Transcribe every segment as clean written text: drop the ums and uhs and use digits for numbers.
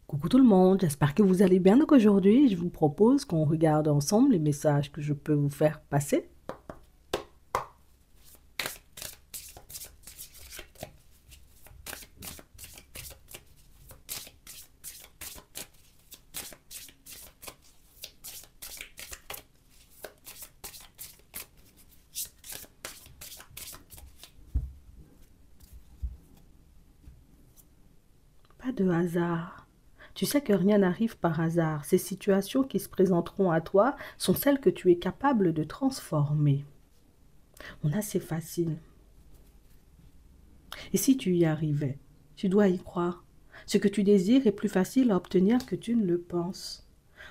Coucou tout le monde, j'espère que vous allez bien. Donc aujourd'hui, je vous propose qu'on regarde ensemble les messages que je peux vous faire passer. Pas de hasard. Tu sais que rien n'arrive par hasard. Ces situations qui se présenteront à toi sont celles que tu es capable de transformer. On a, c'est facile. Et si tu y arrivais, tu dois y croire. Ce que tu désires est plus facile à obtenir que tu ne le penses.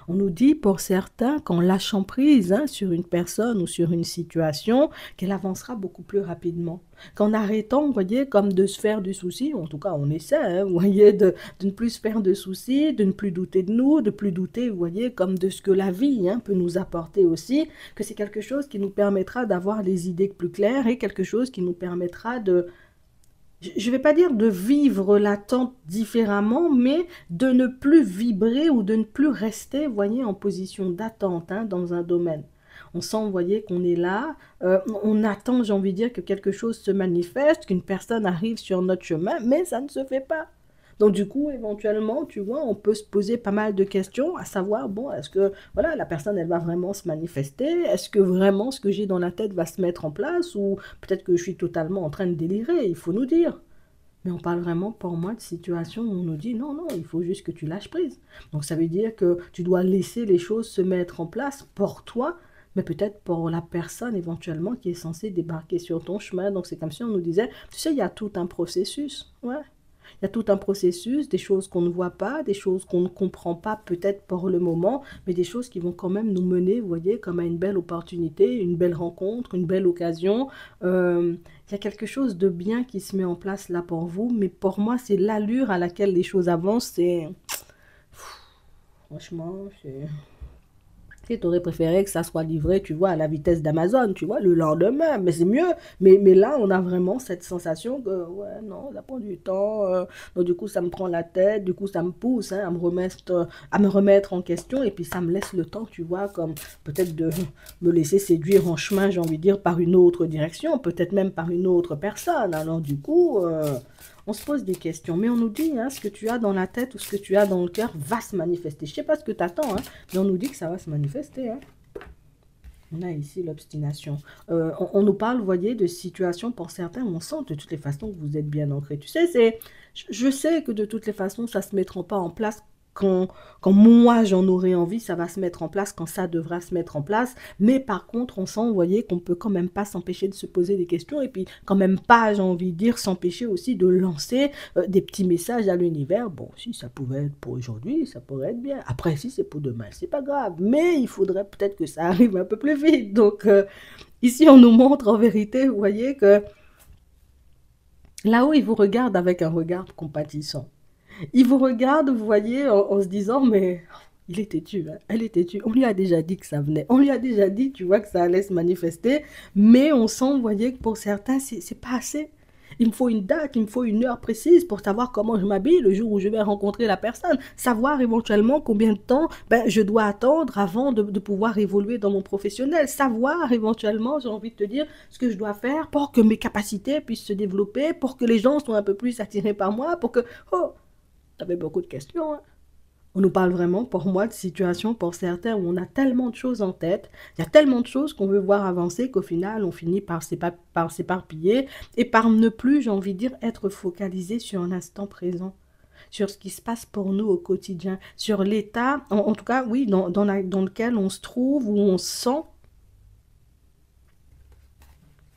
On nous dit pour certains qu'en lâchant prise sur une personne ou sur une situation, qu'elle avancera beaucoup plus rapidement. Qu'en arrêtant, vous voyez, comme de se faire du souci, en tout cas on essaie, vous voyez, de ne plus se faire de soucis, de ne plus douter de nous, de plus douter, vous voyez, comme de ce que la vie peut nous apporter aussi, que c'est quelque chose qui nous permettra d'avoir les idées plus claires et quelque chose qui nous permettra de je ne vais pas dire de vivre l'attente différemment, mais de ne plus vibrer ou de ne plus rester, vous voyez, en position d'attente dans un domaine. On sent, vous voyez, qu'on est là, on attend, j'ai envie de dire, que quelque chose se manifeste, qu'une personne arrive sur notre chemin, mais ça ne se fait pas. Donc du coup, éventuellement, tu vois, on peut se poser pas mal de questions, à savoir, bon, est-ce que, voilà, la personne, elle va vraiment se manifester? Est-ce que vraiment ce que j'ai dans la tête va se mettre en place? Ou peut-être que je suis totalement en train de délirer, il faut nous dire. Mais on parle vraiment pour moi de situations où on nous dit non, non, il faut juste que tu lâches prise. Donc ça veut dire que tu dois laisser les choses se mettre en place pour toi, mais peut-être pour la personne éventuellement qui est censée débarquer sur ton chemin. Donc c'est comme si on nous disait, tu sais, il y a tout un processus. Ouais. Il y a tout un processus, des choses qu'on ne voit pas, des choses qu'on ne comprend pas peut-être pour le moment, mais des choses qui vont quand même nous mener, vous voyez, comme à une belle opportunité, une belle rencontre, une belle occasion. Il y a quelque chose de bien qui se met en place là pour vous, mais pour moi, c'est l'allure à laquelle les choses avancent. C'est franchement, c'est tu aurais préféré que ça soit livré, tu vois, à la vitesse d'Amazon, tu vois, le lendemain, mais c'est mieux. Mais là, on a vraiment cette sensation que, ouais, non, ça prend du temps. Donc, du coup, ça me prend la tête, du coup, ça me pousse à me remettre en question, et puis ça me laisse le temps, tu vois, comme peut-être de me laisser séduire en chemin, j'ai envie de dire, par une autre direction, peut-être même par une autre personne. Alors, du coup, on se pose des questions, mais on nous dit, ce que tu as dans la tête ou ce que tu as dans le cœur va se manifester. Je ne sais pas ce que tu attends, mais on nous dit que ça va se manifester. On a ici l'obstination. On nous parle, vous voyez, de situations pour certains où on sent de toutes les façons que vous êtes bien ancré. Tu sais, je sais que de toutes les façons, ça ne se mettra pas en place quand moi j'en aurai envie, ça va se mettre en place, quand ça devra se mettre en place. Mais par contre, on sent, vous voyez, qu'on peut quand même pas s'empêcher de se poser des questions et puis quand même pas, j'ai envie de dire, s'empêcher aussi de lancer des petits messages à l'univers. Bon, si ça pouvait être pour aujourd'hui, ça pourrait être bien. Après, si c'est pour demain, c'est pas grave. Mais il faudrait peut-être que ça arrive un peu plus vite. Donc, ici, on nous montre en vérité, vous voyez, que là-haut, il vous regarde avec un regard compatissant. Il vous regarde, vous voyez, en se disant, mais il est têtu, elle est têtue. On lui a déjà dit que ça venait. On lui a déjà dit, tu vois, que ça allait se manifester. Mais on sent, vous voyez, que pour certains, c'est pas assez. Il me faut une date, il me faut une heure précise pour savoir comment je m'habille le jour où je vais rencontrer la personne. Savoir éventuellement combien de temps je dois attendre avant de pouvoir évoluer dans mon professionnel. Savoir éventuellement, j'ai envie de te dire, ce que je dois faire pour que mes capacités puissent se développer, pour que les gens soient un peu plus attirés par moi, pour que... Oh, t'avais beaucoup de questions. On nous parle vraiment, pour moi, de situations pour certains où on a tellement de choses en tête, il y a tellement de choses qu'on veut voir avancer qu'au final, on finit par s'éparpiller et par ne plus, j'ai envie de dire, être focalisé sur l'instant présent, sur ce qui se passe pour nous au quotidien, sur l'état, en tout cas, oui, dans lequel on se trouve, où on se sent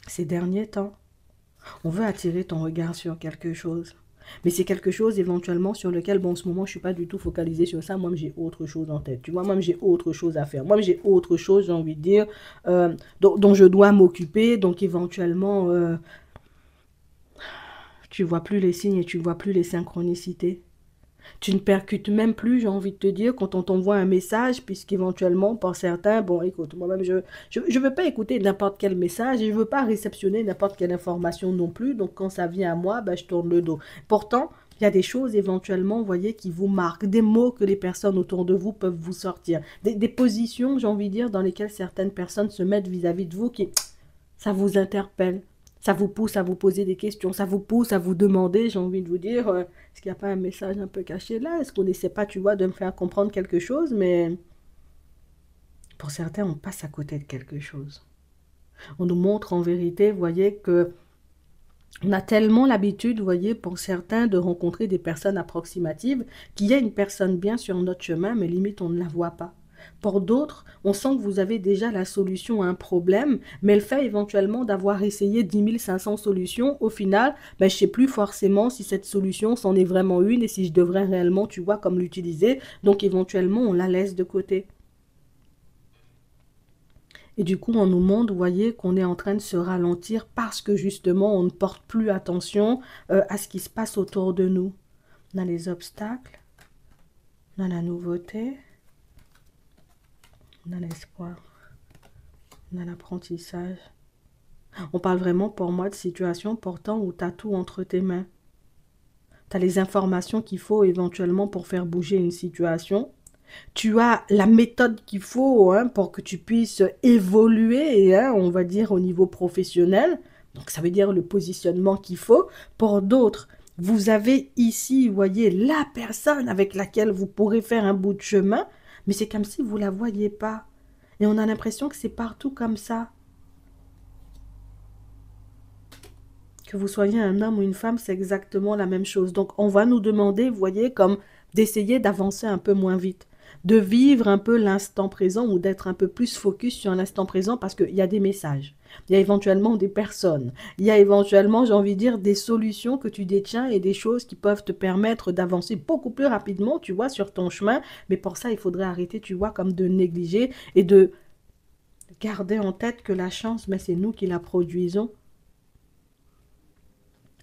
ces derniers temps. On veut attirer ton regard sur quelque chose. Mais c'est quelque chose éventuellement sur lequel, bon, en ce moment, je ne suis pas du tout focalisée sur ça. Moi, j'ai autre chose en tête. Tu vois, moi, j'ai autre chose à faire. Moi, j'ai autre chose, j'ai envie de dire, dont je dois m'occuper. Donc, éventuellement, tu vois plus les signes et tu vois plus les synchronicités. Tu ne percutes même plus, j'ai envie de te dire, quand on t'envoie un message, puisqu'éventuellement, pour certains, bon, écoute, moi-même, je veux pas écouter n'importe quel message et je veux pas réceptionner n'importe quelle information non plus. Donc, quand ça vient à moi, je tourne le dos. Pourtant, Il y a des choses éventuellement, vous voyez, qui vous marquent, des mots que les personnes autour de vous peuvent vous sortir, des positions, j'ai envie de dire, dans lesquelles certaines personnes se mettent vis-à-vis de vous qui, ça vous interpelle. Ça vous pousse à vous poser des questions, ça vous pousse à vous demander, j'ai envie de vous dire, est-ce qu'il n'y a pas un message un peu caché là? Est-ce qu'on n'essaie pas, tu vois, de me faire comprendre quelque chose? Mais pour certains, on passe à côté de quelque chose. On nous montre en vérité, vous voyez, que on a tellement l'habitude, vous voyez, pour certains, de rencontrer des personnes approximatives, qu'il y a une personne bien sur notre chemin, mais limite, on ne la voit pas. Pour d'autres, on sent que vous avez déjà la solution à un problème, mais le fait éventuellement d'avoir essayé 10 500 solutions, au final, ben, je ne sais plus forcément si cette solution c'en est vraiment une et si je devrais réellement, tu vois, comme l'utiliser. Donc éventuellement, on la laisse de côté. Et du coup, on nous montre, vous voyez, qu'on est en train de se ralentir parce que justement, on ne porte plus attention à ce qui se passe autour de nous. On a les obstacles, on a la nouveauté, on a l'espoir, on a l'apprentissage. On parle vraiment pour moi de situations pourtant où tu as tout entre tes mains. Tu as les informations qu'il faut éventuellement pour faire bouger une situation. Tu as la méthode qu'il faut pour que tu puisses évoluer, on va dire, au niveau professionnel. Donc, ça veut dire le positionnement qu'il faut. Pour d'autres, vous avez ici, vous voyez, la personne avec laquelle vous pourrez faire un bout de chemin, mais c'est comme si vous ne la voyez pas. Et on a l'impression que c'est partout comme ça. Que vous soyez un homme ou une femme, c'est exactement la même chose. Donc, on va nous demander, vous voyez, comme d'essayer d'avancer un peu moins vite, de vivre un peu l'instant présent ou d'être un peu plus focus sur l'instant présent parce qu'il y a des messages, il y a éventuellement des personnes, il y a éventuellement, j'ai envie de dire, des solutions que tu détiens et des choses qui peuvent te permettre d'avancer beaucoup plus rapidement, tu vois, sur ton chemin. Mais pour ça, il faudrait arrêter, tu vois, comme de négliger et de garder en tête que la chance, mais c'est nous qui la produisons.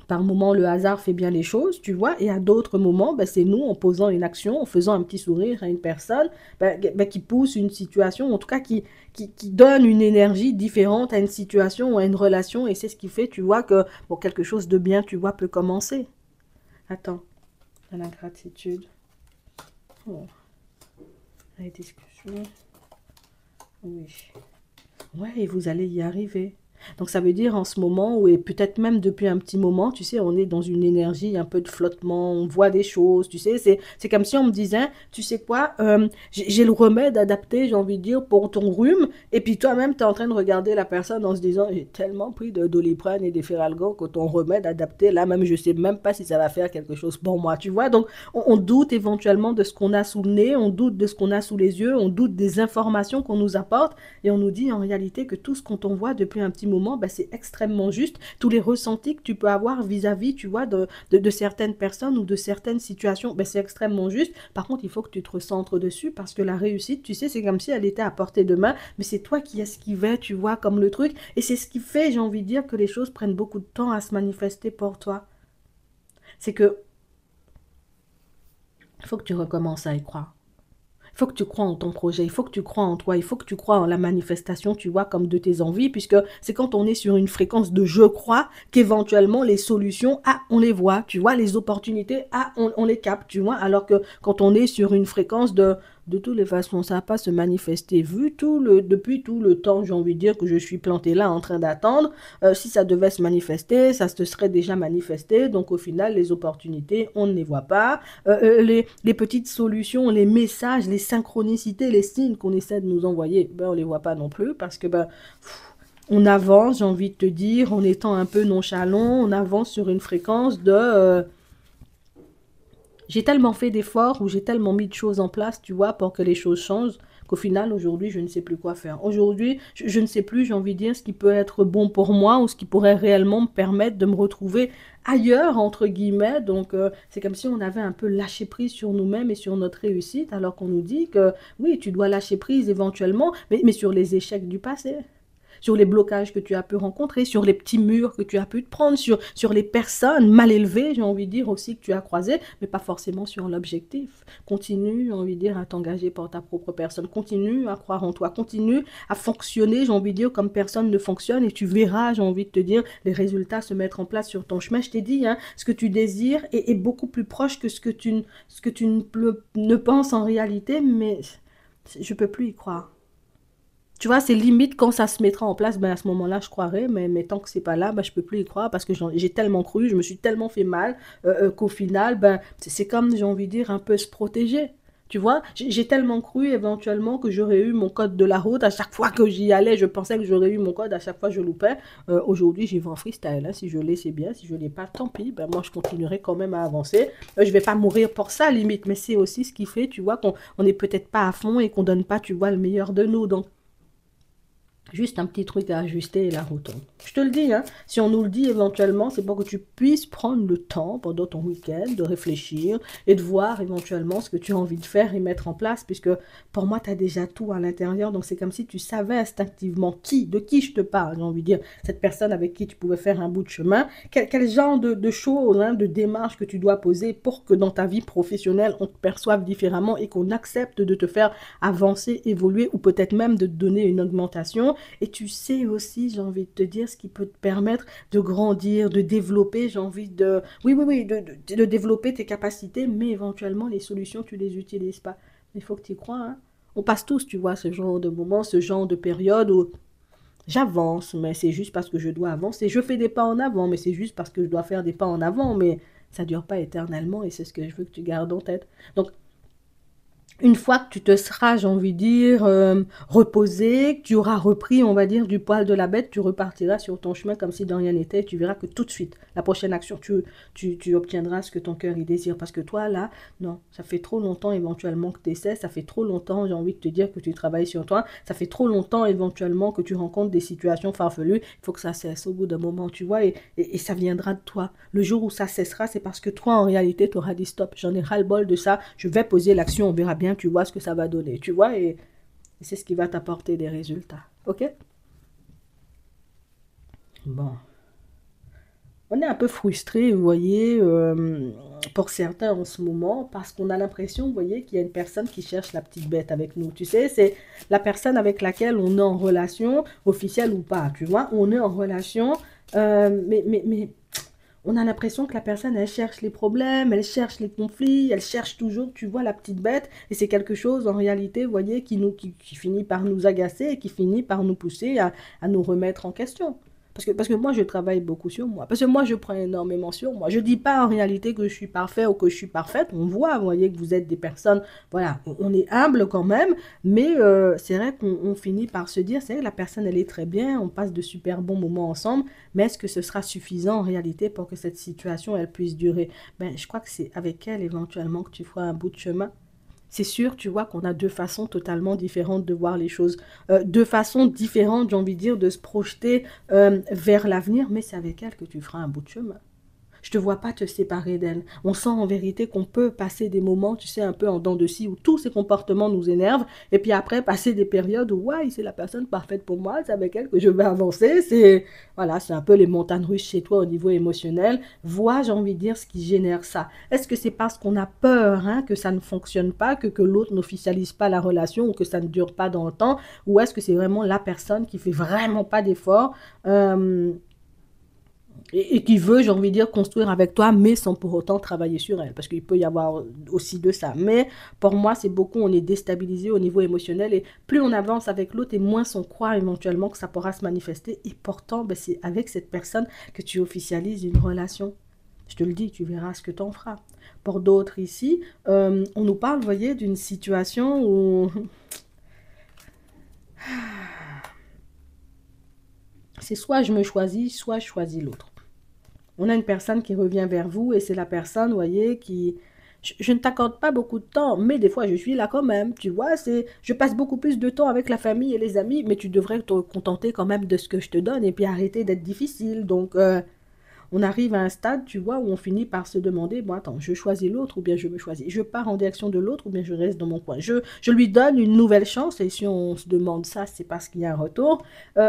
Par moments, le hasard fait bien les choses, tu vois, et à d'autres moments, ben, c'est nous, en posant une action, en faisant un petit sourire à une personne, qui pousse une situation, en tout cas qui donne une énergie différente à une situation ou à une relation, et c'est ce qui fait, tu vois, que bon, quelque chose de bien, tu vois, peut commencer. Attends, à la gratitude. Oh. La discussion. Oui. Ouais, et vous allez y arriver. Donc ça veut dire en ce moment, ou et peut-être même depuis un petit moment, tu sais, on est dans une énergie un peu de flottement, on voit des choses, tu sais, c'est comme si on me disait, tu sais quoi, j'ai le remède adapté, j'ai envie de dire, pour ton rhume, et puis toi-même, tu es en train de regarder la personne en se disant, j'ai tellement pris de Doliprane et d'Efferalgan que ton remède adapté, là même, je sais même pas si ça va faire quelque chose pour moi, tu vois. Donc on doute éventuellement de ce qu'on a sous le nez, on doute de ce qu'on a sous les yeux, on doute des informations qu'on nous apporte, et on nous dit en réalité que tout ce qu'on t'envoie depuis un petit moment, ben, c'est extrêmement juste. Tous les ressentis que tu peux avoir vis-à-vis, tu vois, de certaines personnes ou de certaines situations, ben, c'est extrêmement juste. Par contre, il faut que tu te recentres dessus parce que la réussite, tu sais, c'est comme si elle était à portée de main, mais c'est toi qui esquivais, tu vois, comme le truc. Et c'est ce qui fait, j'ai envie de dire, que les choses prennent beaucoup de temps à se manifester pour toi. C'est que il faut que tu recommences à y croire. Il faut que tu crois en ton projet, il faut que tu crois en toi, il faut que tu crois en la manifestation, tu vois, comme de tes envies, puisque c'est quand on est sur une fréquence de je crois qu'éventuellement les solutions, ah, on les voit, tu vois, les opportunités, ah, on les capte, tu vois, alors que quand on est sur une fréquence de toutes les façons, ça va pas se manifester. Depuis tout le temps, j'ai envie de dire que je suis plantée là en train d'attendre, si ça devait se manifester, ça se serait déjà manifesté. Donc au final, les opportunités, on ne les voit pas. Les petites solutions, les messages, les synchronicités, les signes qu'on essaie de nous envoyer, ben, on ne les voit pas non plus parce que ben, on avance, j'ai envie de te dire, en étant un peu nonchalant, on avance sur une fréquence de... j'ai tellement fait d'efforts ou j'ai tellement mis de choses en place, tu vois, pour que les choses changent, qu'au final, aujourd'hui, je ne sais plus quoi faire. Aujourd'hui, je ne sais plus, j'ai envie de dire, ce qui peut être bon pour moi ou ce qui pourrait réellement me permettre de me retrouver ailleurs, entre guillemets. Donc, c'est comme si on avait un peu lâché prise sur nous-mêmes et sur notre réussite, alors qu'on nous dit que, oui, tu dois lâcher prise éventuellement, mais sur les échecs du passé. sur les blocages que tu as pu rencontrer, sur les petits murs que tu as pu te prendre, sur les personnes mal élevées, j'ai envie de dire aussi, que tu as croisées, mais pas forcément sur l'objectif. Continue, j'ai envie de dire, à t'engager pour ta propre personne. Continue à croire en toi. Continue à fonctionner, j'ai envie de dire, comme personne ne fonctionne et tu verras, j'ai envie de te dire, les résultats se mettre en place sur ton chemin. Je t'ai dit, hein, ce que tu désires est beaucoup plus proche que ce que tu ne penses en réalité, mais je peux plus y croire. Tu vois, c'est limite quand ça se mettra en place, ben à ce moment-là, je croirais, mais tant que c'est pas là, ben je peux plus y croire parce que j'ai tellement cru, je me suis tellement fait mal qu'au final, ben c'est comme, j'ai envie de dire, un peu se protéger. Tu vois, j'ai tellement cru éventuellement que j'aurais eu mon code de la route. À chaque fois que j'y allais, je pensais que j'aurais eu mon code. À chaque fois, je loupais. Aujourd'hui, j'y vais en freestyle, hein. Si je l'ai, c'est bien. Si je l'ai pas, tant pis. Ben, moi, je continuerai quand même à avancer. Je vais pas mourir pour ça, limite. Mais c'est aussi ce qui fait, tu vois, qu'on on n'est peut-être pas à fond et qu'on donne pas, tu vois, le meilleur de nous. Donc, juste un petit truc à ajuster et la route. Je te le dis, hein, si on nous le dit éventuellement, c'est pour que tu puisses prendre le temps pendant ton week-end de réfléchir et de voir éventuellement ce que tu as envie de faire et mettre en place, puisque pour moi, tu as déjà tout à l'intérieur. Donc, c'est comme si tu savais instinctivement de qui je te parle, j'ai envie de dire, cette personne avec qui tu pouvais faire un bout de chemin, quel genre de choses, hein, de démarches que tu dois poser pour que dans ta vie professionnelle, on te perçoive différemment et qu'on accepte de te faire avancer, évoluer ou peut-être même de te donner une augmentation. Et tu sais aussi, j'ai envie de te dire, ce qui peut te permettre de grandir, de développer, j'ai envie de... Oui, oui, oui, de développer tes capacités, mais éventuellement, les solutions, tu ne les utilises pas. Il faut que tu y crois, hein. On passe tous, tu vois, ce genre de moments, ce genre de période où j'avance, mais c'est juste parce que je dois avancer. Je fais des pas en avant, mais c'est juste parce que je dois faire des pas en avant, mais ça ne dure pas éternellement et c'est ce que je veux que tu gardes en tête. Donc, une fois que tu te seras, j'ai envie de dire, reposé, que tu auras repris, on va dire, du poil de la bête, tu repartiras sur ton chemin comme si de rien n'était. Tu verras que tout de suite, la prochaine action, tu obtiendras ce que ton cœur y désire. Parce que toi, là, non, ça fait trop longtemps éventuellement que tu essaies, ça fait trop longtemps, j'ai envie de te dire, que tu travailles sur toi, ça fait trop longtemps éventuellement que tu rencontres des situations farfelues. Il faut que ça cesse au bout d'un moment, tu vois, et ça viendra de toi. Le jour où ça cessera, c'est parce que toi, en réalité, tu auras dit stop, j'en ai ras-le-bol de ça, je vais poser l'action, on verra bien, tu vois ce que ça va donner, tu vois, et c'est ce qui va t'apporter des résultats. Ok? Bon. On est un peu frustré, vous voyez, pour certains en ce moment, parce qu'on a l'impression, vous voyez, qu'il y a une personne qui cherche la petite bête avec nous. Tu sais, c'est la personne avec laquelle on est en relation, officielle ou pas, tu vois. On est en relation, mais on a l'impression que la personne, elle cherche les problèmes, elle cherche les conflits, elle cherche toujours, tu vois, la petite bête. Et c'est quelque chose, en réalité, vous voyez, qui finit par nous agacer et qui finit par nous pousser à nous remettre en question. Parce que moi, je travaille beaucoup sur moi. Parce que moi, je prends énormément sur moi. Je ne dis pas en réalité que je suis parfait ou que je suis parfaite. On voit, vous voyez, que vous êtes des personnes, voilà, on est humble quand même. Mais c'est vrai qu'on finit par se dire, c'est vrai que la personne, elle est très bien, on passe de super bons moments ensemble. Mais est-ce que ce sera suffisant en réalité pour que cette situation, elle puisse durer? Ben, je crois que c'est avec elle éventuellement que tu feras un bout de chemin. C'est sûr, tu vois qu'on a deux façons totalement différentes de voir les choses, deux façons différentes, j'ai envie de dire, de se projeter vers l'avenir, mais c'est avec elle que tu feras un bout de chemin. Je te vois pas te séparer d'elle. On sent en vérité qu'on peut passer des moments, tu sais, un peu en dents de scie, où tous ces comportements nous énervent, et puis après passer des périodes où, ouais, c'est la personne parfaite pour moi, c'est avec elle que je vais avancer. C'est, voilà, c'est un peu les montagnes russes chez toi au niveau émotionnel. Vois, j'ai envie de dire, ce qui génère ça. Est-ce que c'est parce qu'on a peur, hein, que ça ne fonctionne pas, que l'autre n'officialise pas la relation ou que ça ne dure pas dans le temps, ou est-ce que c'est vraiment la personne qui fait vraiment pas d'efforts et qui veut, j'ai envie de dire, construire avec toi, mais sans pour autant travailler sur elle. Parce qu'il peut y avoir aussi de ça. Mais pour moi, c'est beaucoup, on est déstabilisé au niveau émotionnel. Et plus on avance avec l'autre, et moins on croit éventuellement que ça pourra se manifester. Et pourtant, ben, c'est avec cette personne que tu officialises une relation. Je te le dis, tu verras ce que tu en feras. Pour d'autres ici, on nous parle, vous voyez, d'une situation où c'est soit je me choisis, soit je choisis l'autre. On a une personne qui revient vers vous et c'est la personne, vous voyez, qui... Je ne t'accorde pas beaucoup de temps, mais des fois je suis là quand même, tu vois, je passe beaucoup plus de temps avec la famille et les amis, mais tu devrais te contenter quand même de ce que je te donne et puis arrêter d'être difficile. Donc, on arrive à un stade, tu vois, où on finit par se demander, bon, attends, je choisis l'autre ou bien je me choisis. Je pars en direction de l'autre ou bien je reste dans mon coin. Je lui donne une nouvelle chance et si on se demande ça, c'est parce qu'il y a un retour.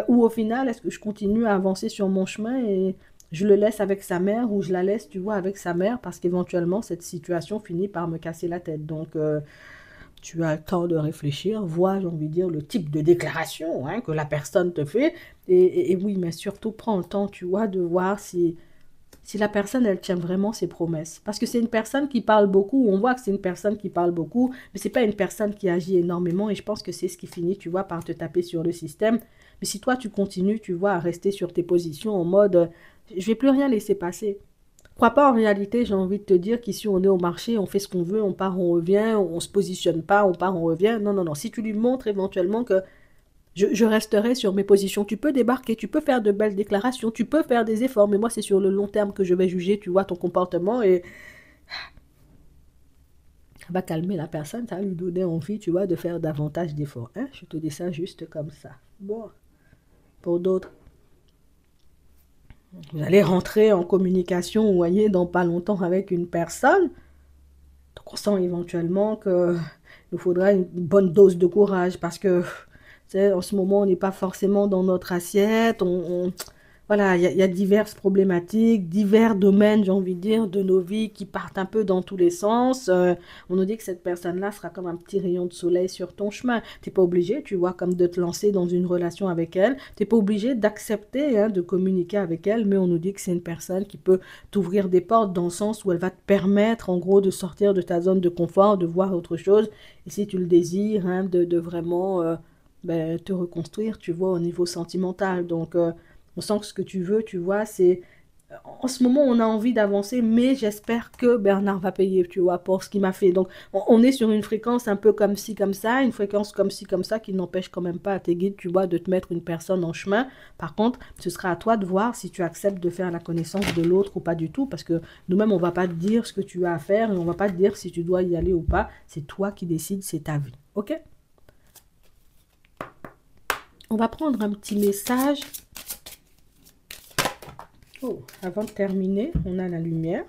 Ou au final, est-ce que je continue à avancer sur mon chemin et je le laisse avec sa mère ou je la laisse, tu vois, avec sa mère parce qu'éventuellement, cette situation finit par me casser la tête. Donc, tu as le temps de réfléchir, vois, j'ai envie de dire, le type de déclaration hein, que la personne te fait. Et oui, mais surtout, prends le temps, tu vois, de voir si la personne, elle tient vraiment ses promesses. Parce que c'est une personne qui parle beaucoup, on voit que c'est une personne qui parle beaucoup, mais c'est pas une personne qui agit énormément, et je pense que c'est ce qui finit, tu vois, par te taper sur le système. Mais si toi, tu continues, tu vois, à rester sur tes positions en mode, je vais plus rien laisser passer. Crois pas en réalité, j'ai envie de te dire qu'ici on est au marché, on fait ce qu'on veut, on part, on revient, on se positionne pas, on part, on revient. Non, non, non. Si tu lui montres éventuellement que je resterai sur mes positions, tu peux débarquer, tu peux faire de belles déclarations, tu peux faire des efforts, mais moi c'est sur le long terme que je vais juger, tu vois, ton comportement et ça va calmer la personne, ça va lui donner envie, tu vois, de faire davantage d'efforts. Hein? Je te dis ça juste comme ça. Bon, pour d'autres. Vous allez rentrer en communication, vous voyez, dans pas longtemps avec une personne. Donc on sent éventuellement qu'il nous faudra une bonne dose de courage parce que, tu sais, en ce moment, on n'est pas forcément dans notre assiette. Voilà, il y a diverses problématiques, divers domaines, j'ai envie de dire, de nos vies qui partent un peu dans tous les sens. On nous dit que cette personne-là sera comme un petit rayon de soleil sur ton chemin. T'es pas obligé, tu vois, comme de te lancer dans une relation avec elle. T'es pas obligé d'accepter, hein, de communiquer avec elle, mais on nous dit que c'est une personne qui peut t'ouvrir des portes dans le sens où elle va te permettre, en gros, de sortir de ta zone de confort, de voir autre chose. Et si tu le désires, hein, de vraiment ben, te reconstruire, tu vois, au niveau sentimental. Donc, on sent que ce que tu veux, tu vois, c'est... En ce moment, on a envie d'avancer, mais j'espère que Bernard va payer, tu vois, pour ce qu'il m'a fait. Donc, on est sur une fréquence un peu comme ci, comme ça, une fréquence comme ci, comme ça, qui n'empêche quand même pas à tes guides, tu vois, de te mettre une personne en chemin. Par contre, ce sera à toi de voir si tu acceptes de faire la connaissance de l'autre ou pas du tout, parce que nous-mêmes, on va pas te dire ce que tu as à faire et on va pas te dire si tu dois y aller ou pas. C'est toi qui décides, c'est ta vie. OK? On va prendre un petit message. Oh, avant de terminer, on a la lumière,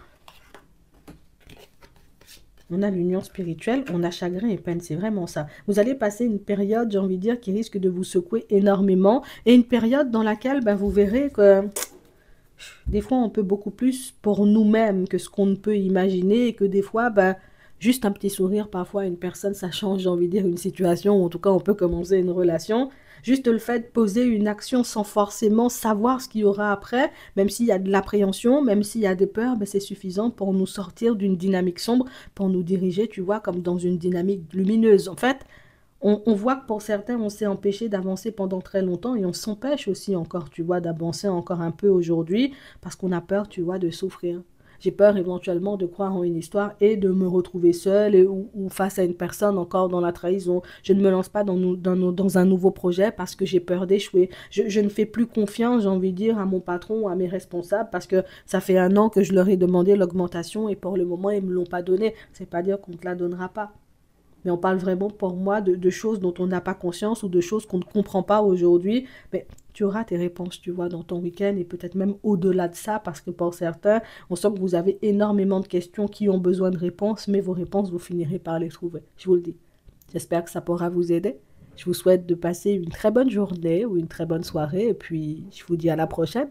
on a l'union spirituelle, on a chagrin et peine, c'est vraiment ça. Vous allez passer une période, j'ai envie de dire, qui risque de vous secouer énormément et une période dans laquelle ben, vous verrez que des fois on peut beaucoup plus pour nous-mêmes que ce qu'on ne peut imaginer et que des fois, ben, juste un petit sourire, parfois une personne, ça change, j'ai envie de dire, une situation, ou en tout cas on peut commencer une relation. Juste le fait de poser une action sans forcément savoir ce qu'il y aura après, même s'il y a de l'appréhension, même s'il y a des peurs, ben c'est suffisant pour nous sortir d'une dynamique sombre, pour nous diriger, tu vois, comme dans une dynamique lumineuse. En fait, on voit que pour certains, on s'est empêché d'avancer pendant très longtemps et on s'empêche aussi encore, tu vois, d'avancer encore un peu aujourd'hui parce qu'on a peur, tu vois, de souffrir. J'ai peur éventuellement de croire en une histoire et de me retrouver seule ou face à une personne encore dans la trahison. Je ne me lance pas dans un nouveau projet parce que j'ai peur d'échouer. Je ne fais plus confiance, j'ai envie de dire, à mon patron ou à mes responsables parce que ça fait 1 an que je leur ai demandé l'augmentation et pour le moment, ils ne me l'ont pas donnée. C'est pas dire qu'on ne te la donnera pas. Mais on parle vraiment pour moi de choses dont on n'a pas conscience ou de choses qu'on ne comprend pas aujourd'hui. Mais tu auras tes réponses, tu vois, dans ton week-end et peut-être même au-delà de ça, parce que pour certains, on sent que vous avez énormément de questions qui ont besoin de réponses, mais vos réponses, vous finirez par les trouver. Je vous le dis. J'espère que ça pourra vous aider. Je vous souhaite de passer une très bonne journée ou une très bonne soirée et puis je vous dis à la prochaine.